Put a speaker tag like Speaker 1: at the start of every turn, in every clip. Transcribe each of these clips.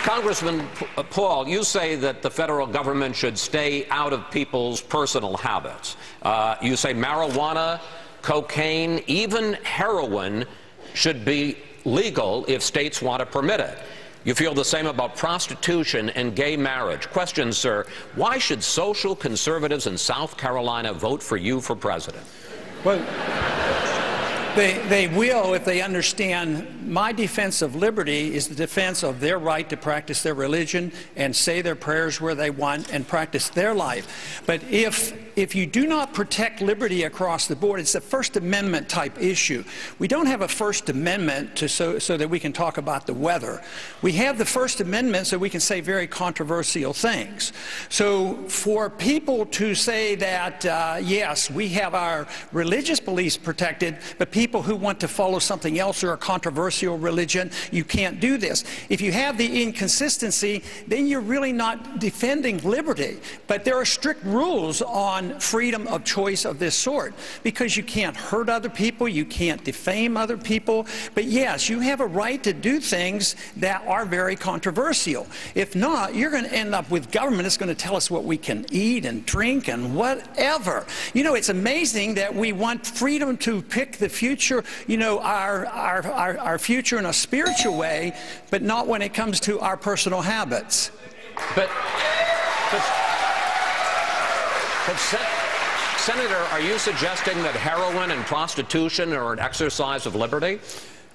Speaker 1: Congressman Paul, you say that the federal government should stay out of people's personal habits. You say marijuana, cocaine, even heroin should be legal if states want to permit it. You feel the same about prostitution and gay marriage. Question, sir, why should social conservatives in South Carolina vote for you for president?
Speaker 2: Well, they will if they understand my defense of liberty is the defense of their right to practice their religion and say their prayers where they want and practice their life. But if you do not protect liberty across the board, it's a First Amendment type issue. We don't have a First Amendment so that we can talk about the weather. We have the First Amendment so we can say very controversial things. So for people to say that, yes, we have our religious beliefs protected, but people who want to follow something else or a controversial religion, you can't do this. If you have the inconsistency, then you're really not defending liberty. But there are strict rules on freedom of choice of this sort, because you can't hurt other people, you can't defame other people. But yes, you have a right to do things that are very controversial. If not, you're going to end up with government that's going to tell us what we can eat and drink and whatever. You know, it's amazing that we want freedom to pick the future, you know, our future in a spiritual way, but not when it comes to our personal habits.
Speaker 1: But Senator, are you suggesting that heroin and prostitution are an exercise of liberty?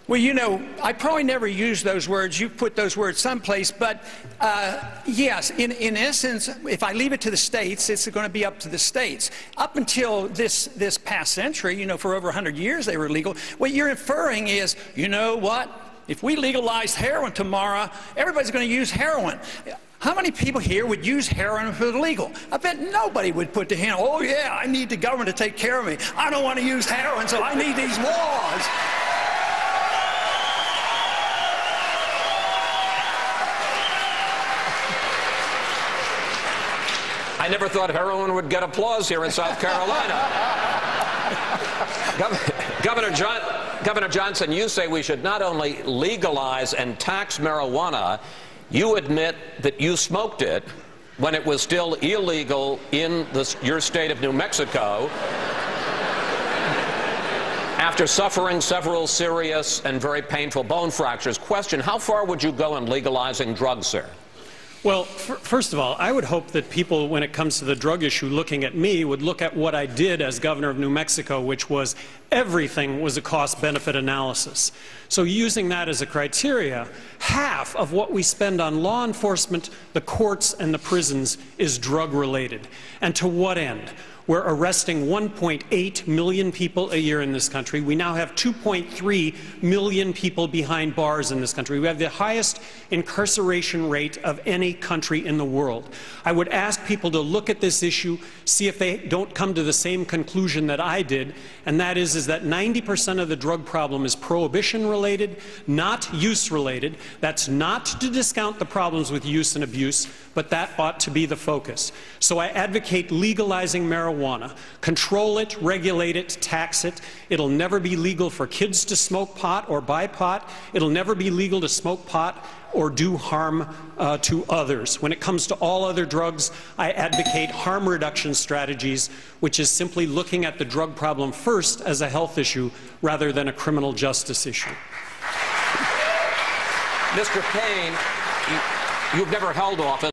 Speaker 2: Well, you know, I probably never used those words. You put those words someplace, but yes, in essence, if I leave it to the states, it's going to be up to the states. Up until this past century, you know, for over 100 years they were legal. What you're inferring is, you know what? If we legalized heroin tomorrow, everybody's going to use heroin. How many people here would use heroin if it was legal? I bet nobody would put the hand, oh yeah, I need the government to take care of me. I don't want to use heroin, so I need these laws.
Speaker 1: I never thought heroin would get applause here in South Carolina. Governor Johnson, you say we should not only legalize and tax marijuana, you admit that you smoked it when it was still illegal in your state of New Mexico after suffering several serious and very painful bone fractures. Question, how far would you go in legalizing drugs, sir?
Speaker 3: Well, first of all, I would hope that people, when it comes to the drug issue, looking at me, would look at what I did as governor of New Mexico, which was everything was a cost-benefit analysis. So using that as a criteria, half of what we spend on law enforcement, the courts, and the prisons is drug-related. And to what end? We're arresting 1.8 million people a year in this country. We now have 2.3 million people behind bars in this country. We have the highest incarceration rate of any country in the world. I would ask people to look at this issue, see if they don't come to the same conclusion that I did, and that is that 90% of the drug problem is prohibition-related, not use-related. That's not to discount the problems with use and abuse, but that ought to be the focus. So I advocate legalizing marijuana. Control it, regulate it, tax it. It'll never be legal for kids to smoke pot or buy pot. It'll never be legal to smoke pot or do harm to others. When it comes to all other drugs, I advocate harm reduction strategies, which is simply looking at the drug problem first as a health issue rather than a criminal justice issue.
Speaker 1: Mr. Payne, you've never held office.